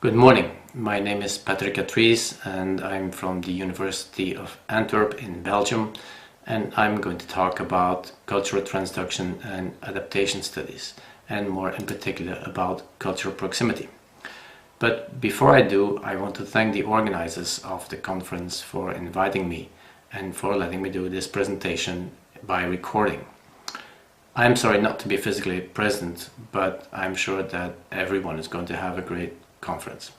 Good morning. My name is CATRYSSE and I'm from the University of Antwerpen in Belgium, and I'm going to talk about cultural transduction and adaptation studies, and more in particular about cultural proximity. But before I do, I want to thank the organizers of the conference for inviting me and for letting me do this presentation by recording. I'm sorry not to be physically present, but I'm sure that everyone is going to have a great conference.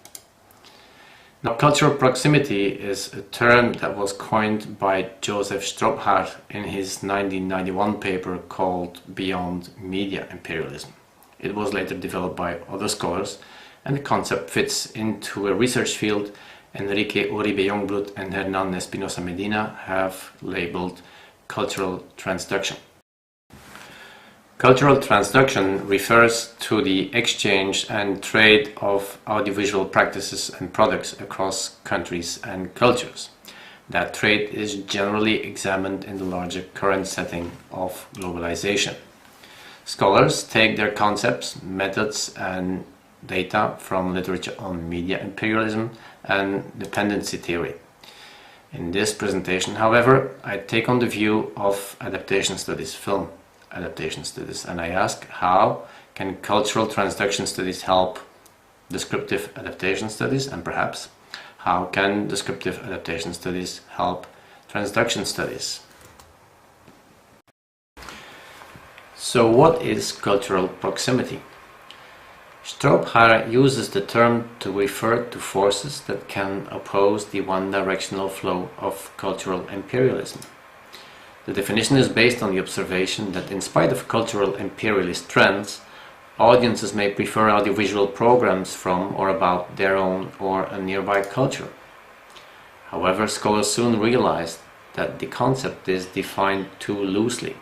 Now, cultural proximity is a term that was coined by Joseph Stroophaar in his 1991 paper called Beyond Media Imperialism. It was later developed by other scholars, and the concept fits into a research field Enrique Uribe Jongbloed and Hernan Espinosa Medina have labeled cultural transduction. Cultural transduction refers to the exchange and trade of audiovisual practices and products across countries and cultures. That trade is generally examined in the larger current setting of globalization. Scholars take their concepts, methods, and data from literature on media imperialism and dependency theory. In this presentation, however, I take on the view of adaptation studies, film adaptation studies, and I ask, how can cultural transduction studies help descriptive adaptation studies, and perhaps how can descriptive adaptation studies help transduction studies? So what is cultural proximity? Stroophaar uses the term to refer to forces that can oppose the one-directional flow of cultural imperialism. The definition is based on the observation that in spite of cultural imperialist trends, audiences may prefer audiovisual programs from or about their own or a nearby culture. However, scholars soon realized that the concept is defined too loosely.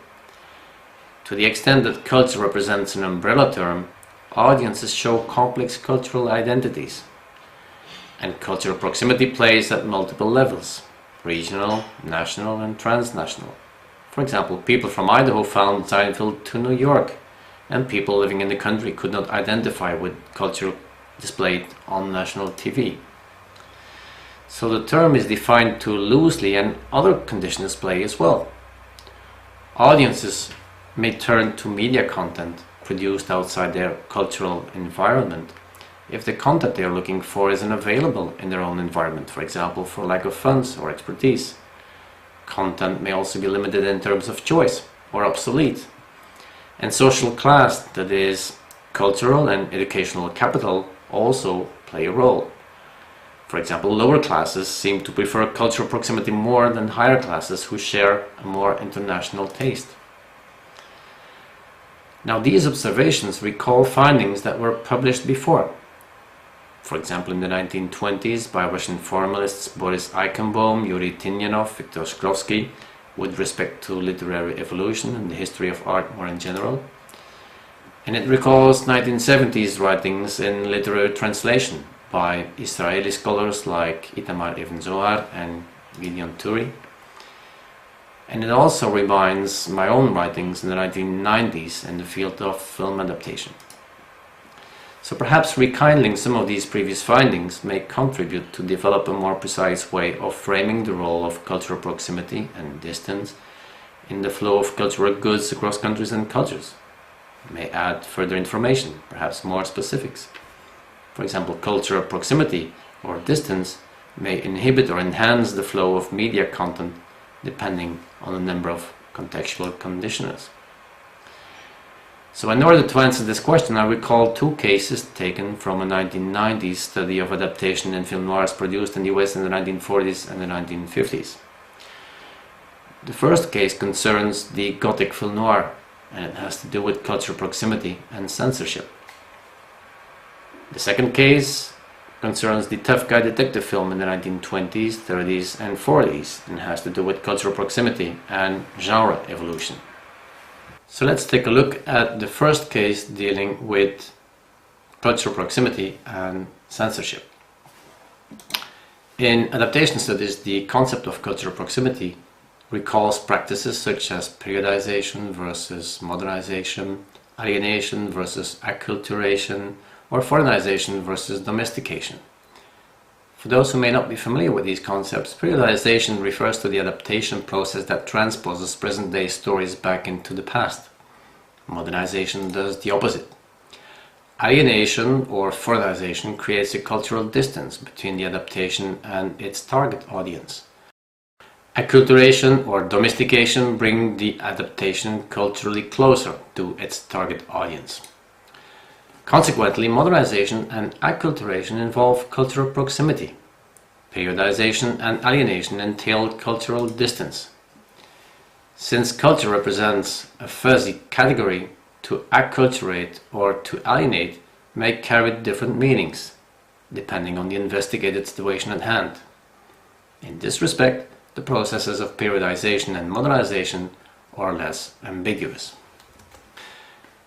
To the extent that culture represents an umbrella term, audiences show complex cultural identities. And cultural proximity plays at multiple levels: regional, national, and transnational. For example, people from Idaho found Seinfeld to New York, and people living in the country could not identify with culture displayed on national TV. So the term is defined too loosely, and other conditions play as well. Audiences may turn to media content produced outside their cultural environment if the content they are looking for isn't available in their own environment, for example, for lack of funds or expertise. Content may also be limited in terms of choice or obsolete. And social class, that is, cultural and educational capital, also play a role. For example, lower classes seem to prefer cultural proximity more than higher classes who share a more international taste. Now, these observations recall findings that were published before. For example, in the 1920s by Russian formalists Boris Eichenbaum, Yuri Tinyanov, Viktor Shklovsky, with respect to literary evolution and the history of art more in general. And it recalls 1970s writings in literary translation by Israeli scholars like Itamar Ibn Zohar and Gideon Turi. And it also reminds my own writings in the 1990s in the field of film adaptation. So perhaps rekindling some of these previous findings may contribute to develop a more precise way of framing the role of cultural proximity and distance in the flow of cultural goods across countries and cultures. It may add further information, perhaps more specifics. For example, cultural proximity or distance may inhibit or enhance the flow of media content depending on a number of contextual conditioners. So in order to answer this question, I recall two cases taken from a 1990s study of adaptation in film noirs produced in the US in the 1940s and the 1950s. The first case concerns the Gothic film noir, and it has to do with cultural proximity and censorship. The second case concerns the tough guy detective film in the 1920s, 30s, and 40s, and has to do with cultural proximity and genre evolution. So let's take a look at the first case dealing with cultural proximity and censorship. In adaptation studies, the concept of cultural proximity recalls practices such as periodization versus modernization, alienation versus acculturation, or foreignization versus domestication. For those who may not be familiar with these concepts, periodization refers to the adaptation process that transposes present-day stories back into the past. Modernization does the opposite. Alienation or foreignization creates a cultural distance between the adaptation and its target audience. Acculturation or domestication bring the adaptation culturally closer to its target audience. Consequently, modernization and acculturation involve cultural proximity. Periodization and alienation entail cultural distance. Since culture represents a fuzzy category, to acculturate or to alienate may carry different meanings, depending on the investigated situation at hand. In this respect, the processes of periodization and modernization are less ambiguous.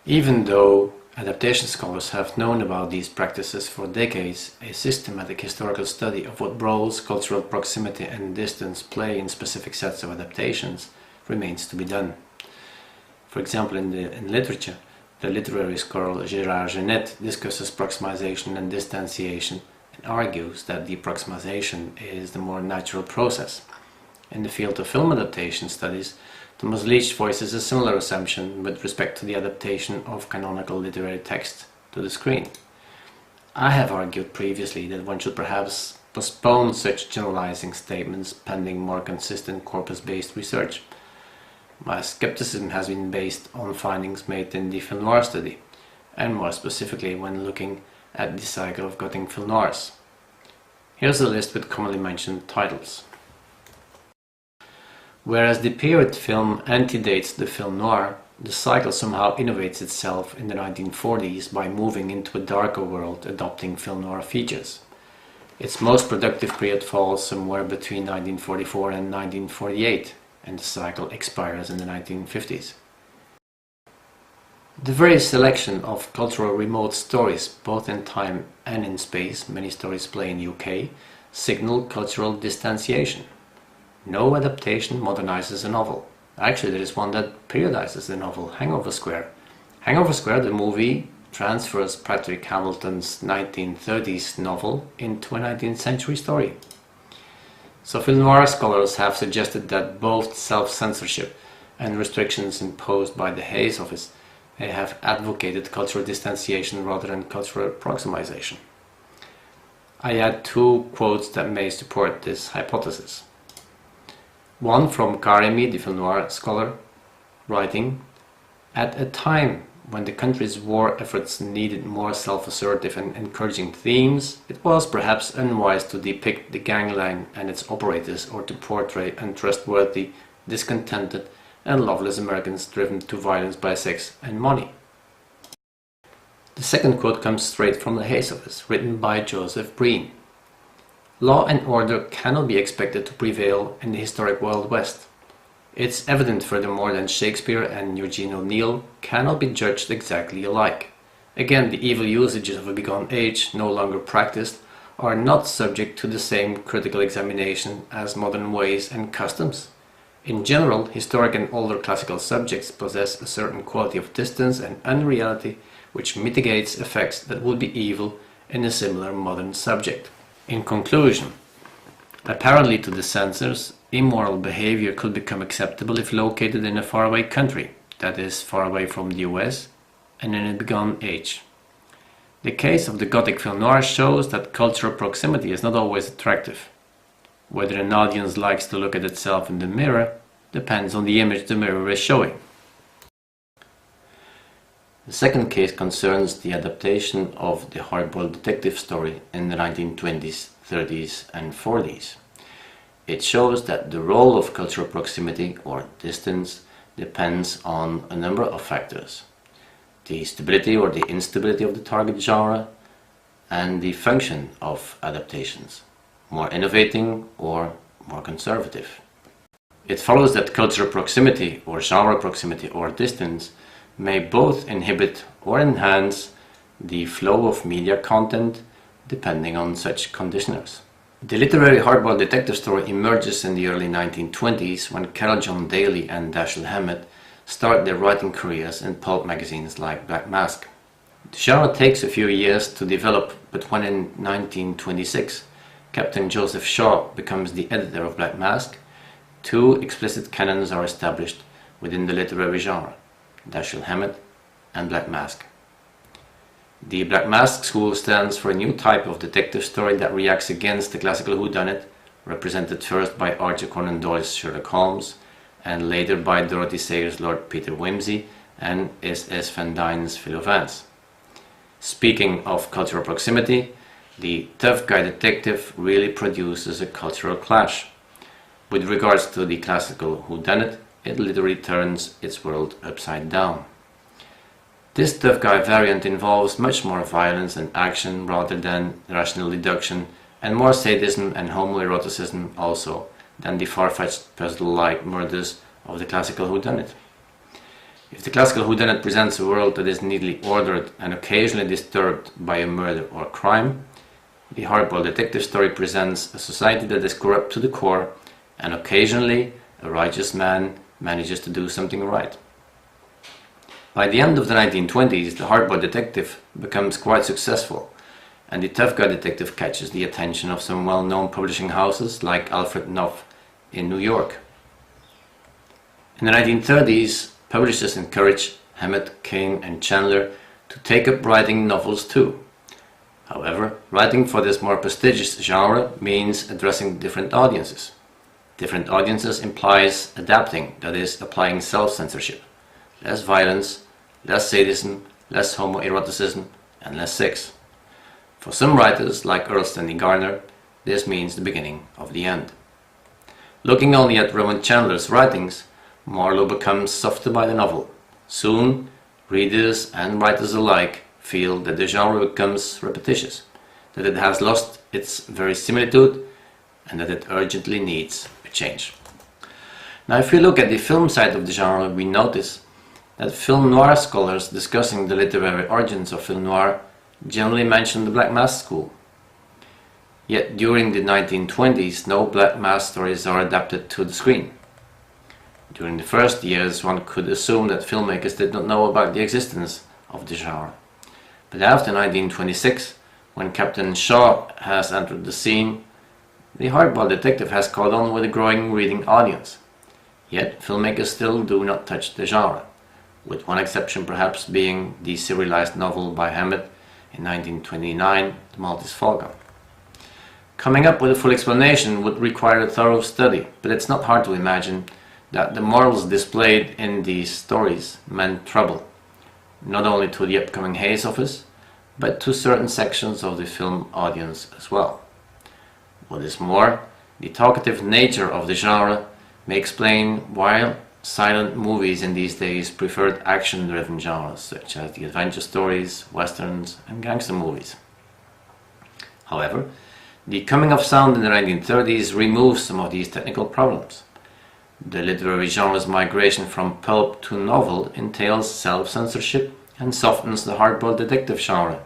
Even though adaptation scholars have known about these practices for decades, a systematic historical study of what roles cultural proximity and distance play in specific sets of adaptations remains to be done. For example, in literature, the literary scholar Gérard Genette discusses proximization and distanciation and argues that the proximization is the more natural process. In the field of film adaptation studies, Thomas Leach voices a similar assumption with respect to the adaptation of canonical literary text to the screen. I have argued previously that one should perhaps postpone such generalizing statements pending more consistent corpus-based research. My skepticism has been based on findings made in the film noir study, and more specifically when looking at the cycle of Gothic film noirs. Here's a list with commonly mentioned titles. Whereas the period film antedates the film noir, the cycle somehow innovates itself in the 1940s by moving into a darker world, adopting film noir features. Its most productive period falls somewhere between 1944 and 1948, and the cycle expires in the 1950s. The very selection of cultural remote stories, both in time and in space, many stories play in the UK, signal cultural distanciation. No adaptation modernizes a novel. Actually, there is one that periodizes the novel, Hangover Square. Hangover Square, the movie, transfers Patrick Hamilton's 1930s novel into a 19th century story. So film noir scholars have suggested that both self-censorship and restrictions imposed by the Hays Office may have advocated cultural distanciation rather than cultural proximization. I add two quotes that may support this hypothesis. One from Karimi, the film noir scholar, writing, "At a time when the country's war efforts needed more self-assertive and encouraging themes, it was perhaps unwise to depict the gangland and its operators or to portray untrustworthy, discontented and loveless Americans driven to violence by sex and money." The second quote comes straight from the Hays Office, written by Joseph Breen. "Law and order cannot be expected to prevail in the historic Wild West. It's evident furthermore that Shakespeare and Eugene O'Neill cannot be judged exactly alike. Again, the evil usages of a bygone age, no longer practiced, are not subject to the same critical examination as modern ways and customs. In general, historic and older classical subjects possess a certain quality of distance and unreality which mitigates effects that would be evil in a similar modern subject." In conclusion, apparently to the censors, immoral behavior could become acceptable if located in a faraway country, that is, far away from the US, and in a bygone age. The case of the Gothic film noir shows that cultural proximity is not always attractive. Whether an audience likes to look at itself in the mirror depends on the image the mirror is showing. The second case concerns the adaptation of the hardboiled detective story in the 1920s, 30s and 40s. It shows that the role of cultural proximity or distance depends on a number of factors. The stability or the instability of the target genre and the function of adaptations, more innovating or more conservative. It follows that cultural proximity or genre proximity or distance may both inhibit or enhance the flow of media content depending on such conditioners. The literary hardboiled detective story emerges in the early 1920s when Carol John Daly and Dashiell Hammett start their writing careers in pulp magazines like Black Mask. The genre takes a few years to develop, but when in 1926 Captain Joseph Shaw becomes the editor of Black Mask, two explicit canons are established within the literary genre, Dashiell Hammett and Black Mask. The Black Mask school stands for a new type of detective story that reacts against the classical whodunit, represented first by Arthur Conan Doyle's Sherlock Holmes and later by Dorothy Sayers' Lord Peter Wimsey and S.S. Van Dyne's Philo Vance. Speaking of cultural proximity, the tough guy detective really produces a cultural clash. With regards to the classical whodunit, it literally turns its world upside down. This tough guy variant involves much more violence and action rather than rational deduction, and more sadism and homoeroticism also than the far-fetched puzzle-like murders of the classical whodunit. If the classical whodunit presents a world that is neatly ordered and occasionally disturbed by a murder or crime, the hardboiled detective story presents a society that is corrupt to the core, and occasionally a righteous man manages to do something right. By the end of the 1920s, the hardboiled detective becomes quite successful, and the tough guy detective catches the attention of some well-known publishing houses like Alfred Knopf in New York. In the 1930s, publishers encouraged Hammett, Kane and Chandler to take up writing novels too. However, writing for this more prestigious genre means addressing different audiences. Different audiences implies adapting, that is, applying self-censorship. Less violence, less sadism, less homoeroticism and less sex. For some writers, like Earl Stanley Garner, this means the beginning of the end. Looking only at Rowan Chandler's writings, Marlowe becomes softer by the novel. Soon, readers and writers alike feel that the genre becomes repetitious, that it has lost its verisimilitude, and that it urgently needs a change. Now, if we look at the film side of the genre, we notice that film noir scholars discussing the literary origins of film noir generally mention the Black Mask school. Yet during the 1920s, no Black Mask stories are adapted to the screen. During the first years, one could assume that filmmakers did not know about the existence of the genre. But after 1926, when Captain Shaw has entered the scene, the hardboiled detective has caught on with a growing reading audience. Yet filmmakers still do not touch the genre, with one exception perhaps being the serialized novel by Hammett in 1929, The Maltese Falcon. Coming up with a full explanation would require a thorough study, but it's not hard to imagine that the morals displayed in these stories meant trouble, not only to the upcoming Hays office, but to certain sections of the film audience as well. What is more, the talkative nature of the genre may explain why silent movies in these days preferred action-driven genres such as the adventure stories, westerns and gangster movies. However, the coming of sound in the 1930s removes some of these technical problems. The literary genre's migration from pulp to novel entails self-censorship and softens the hardboiled detective genre.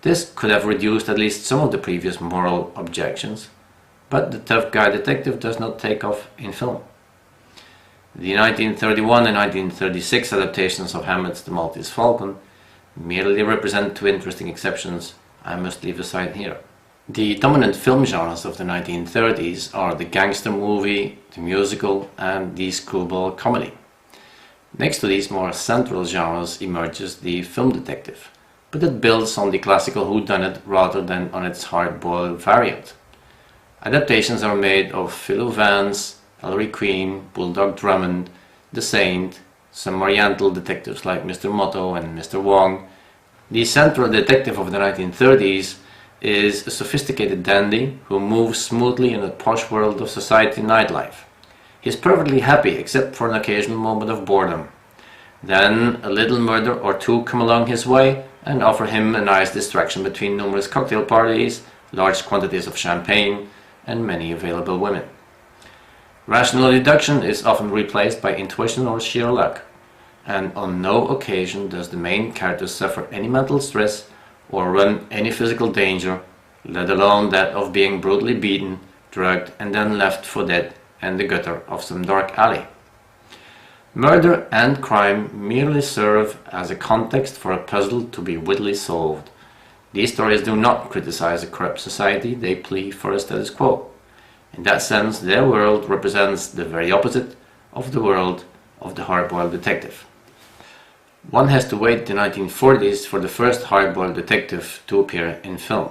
This could have reduced at least some of the previous moral objections, but the tough guy detective does not take off in film. The 1931 and 1936 adaptations of Hammett's The Maltese Falcon merely represent two interesting exceptions I must leave aside here. The dominant film genres of the 1930s are the gangster movie, the musical and the screwball comedy. Next to these more central genres emerges the film detective, but it builds on the classical whodunit rather than on its hard-boiled variant. Adaptations are made of Philo Vance, Ellery Queen, Bulldog Drummond, The Saint, some Oriental detectives like Mr. Motto and Mr. Wong. The central detective of the 1930s is a sophisticated dandy who moves smoothly in the posh world of society nightlife. He is perfectly happy except for an occasional moment of boredom. Then a little murder or two come along his way and offer him a nice distraction between numerous cocktail parties, large quantities of champagne and many available women. Rational deduction is often replaced by intuition or sheer luck, and on no occasion does the main character suffer any mental stress or run any physical danger, let alone that of being brutally beaten, drugged and then left for dead in the gutter of some dark alley. Murder and crime merely serve as a context for a puzzle to be wittily solved. These stories do not criticize a corrupt society, they plead for a status quo. In that sense, their world represents the very opposite of the world of the hard-boiled detective. One has to wait the 1940s for the first hard-boiled detective to appear in film.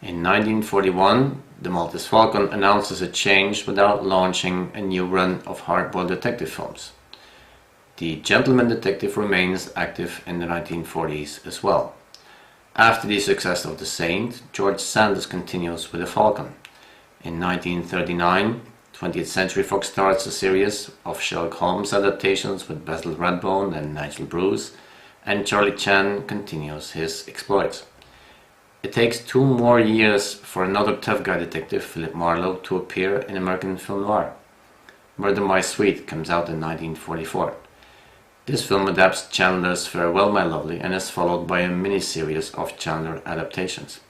In 1941, the Maltese Falcon announces a change without launching a new run of hard-boiled detective films. The Gentleman Detective remains active in the 1940s as well. After the success of The Saint, George Sanders continues with The Falcon. In 1939, 20th Century Fox starts a series of Sherlock Holmes adaptations with Basil Rathbone and Nigel Bruce, and Charlie Chan continues his exploits. It takes 2 more years for another tough guy detective, Philip Marlowe, to appear in American film noir. Murder My Sweet comes out in 1944. This film adapts Chandler's Farewell My Lovely and is followed by a mini-series of Chandler adaptations.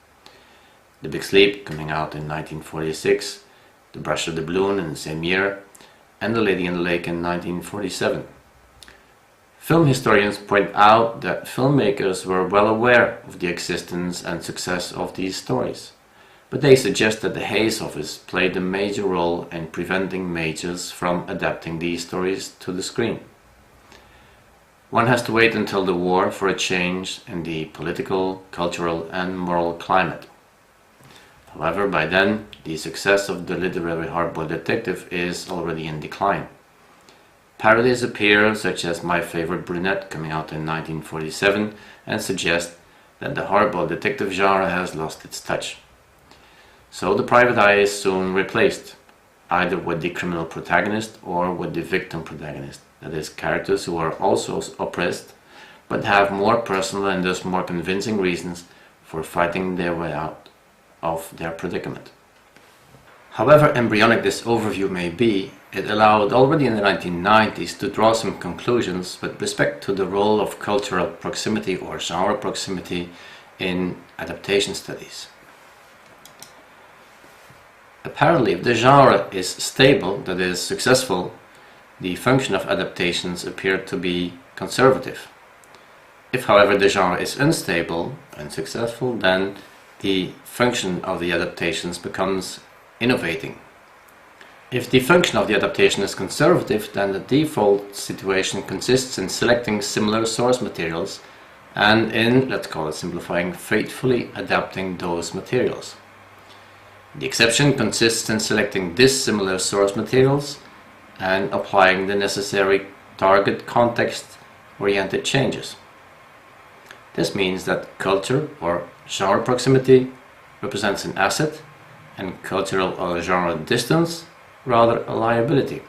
The Big Sleep coming out in 1946, The Brush of the Balloon in the same year, and The Lady in the Lake in 1947. Film historians point out that filmmakers were well aware of the existence and success of these stories, but they suggest that the Hays Office played a major role in preventing majors from adapting these stories to the screen. One has to wait until the war for a change in the political, cultural and moral climate. However, by then, the success of the literary hardboiled detective is already in decline. Parodies appear, such as My Favorite Brunette coming out in 1947, and suggest that the hardboiled detective genre has lost its touch. So the private eye is soon replaced, either with the criminal protagonist or with the victim protagonist. That is, characters who are also oppressed, but have more personal and thus more convincing reasons for fighting their way out of their predicament. However embryonic this overview may be, it allowed already in the 1990s to draw some conclusions with respect to the role of cultural proximity or genre proximity in adaptation studies. Apparently, if the genre is stable, that is, successful, the function of adaptations appear to be conservative. If, however, the genre is unstable and unsuccessful, then the function of the adaptations becomes innovating. If the function of the adaptation is conservative, then the default situation consists in selecting similar source materials and in, let's call it simplifying, faithfully adapting those materials. The exception consists in selecting dissimilar source materials and applying the necessary target context-oriented changes. This means that culture or genre proximity represents an asset and cultural or genre distance rather a liability.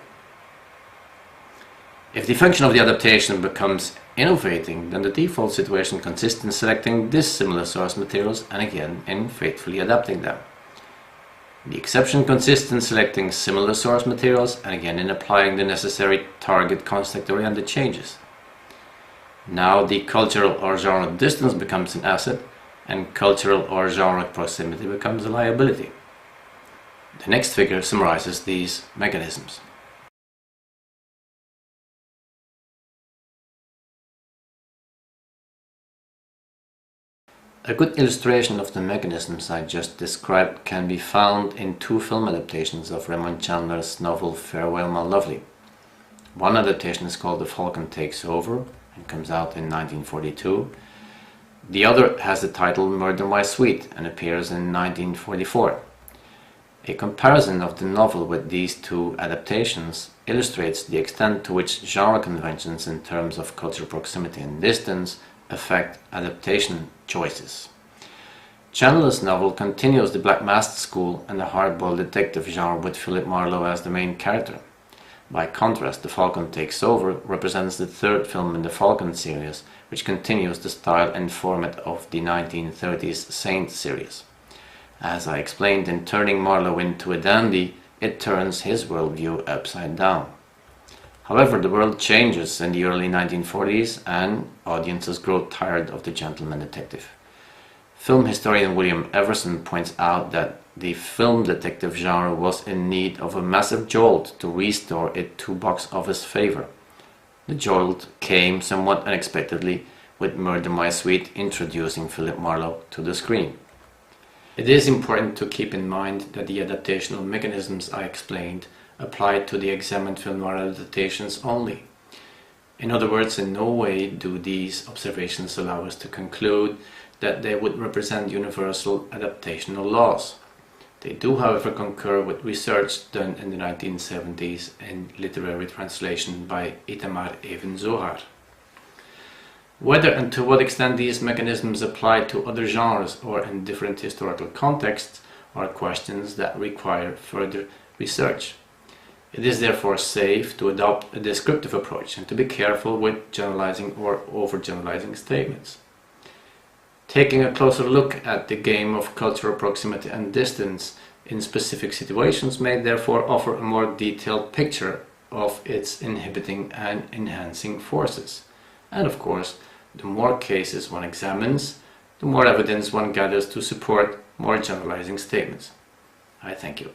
If the function of the adaptation becomes innovating, then the default situation consists in selecting dissimilar source materials and again in faithfully adapting them. The exception consists in selecting similar source materials and again in applying the necessary target context-oriented changes. Now the cultural or genre distance becomes an asset and cultural or genre proximity becomes a liability. The next figure summarizes these mechanisms. A good illustration of the mechanisms I just described can be found in 2 film adaptations of Raymond Chandler's novel Farewell My Lovely. One adaptation is called The Falcon Takes Over and comes out in 1942. The other has the title Murder My Sweet and appears in 1944. A comparison of the novel with these 2 adaptations illustrates the extent to which genre conventions in terms of cultural proximity and distance affect adaptation choices. Chandler's novel continues the Black Masked School and the hardboiled detective genre with Philip Marlowe as the main character. By contrast, The Falcon Takes Over represents the 3rd film in the Falcon series, which continues the style and format of the 1930s Saint series. As I explained in Turning Marlowe into a Dandy, it turns his worldview upside down. However, the world changes in the early 1940s and audiences grow tired of the gentleman detective. Film historian William Everson points out that the film detective genre was in need of a massive jolt to restore it to box office favor. The jolt came somewhat unexpectedly with Murder My Sweet introducing Philip Marlowe to the screen. It is important to keep in mind that the adaptational mechanisms I explained apply to the examined film noir adaptations only. In other words, in no way do these observations allow us to conclude that they would represent universal adaptational laws. They do, however, concur with research done in the 1970s in literary translation by Itamar Even Zohar. Whether and to what extent these mechanisms apply to other genres or in different historical contexts are questions that require further research. It is therefore safe to adopt a descriptive approach and to be careful with generalizing or overgeneralizing statements. Taking a closer look at the game of cultural proximity and distance in specific situations may therefore offer a more detailed picture of its inhibiting and enhancing forces. And of course, the more cases one examines, the more evidence one gathers to support more generalizing statements. I thank you.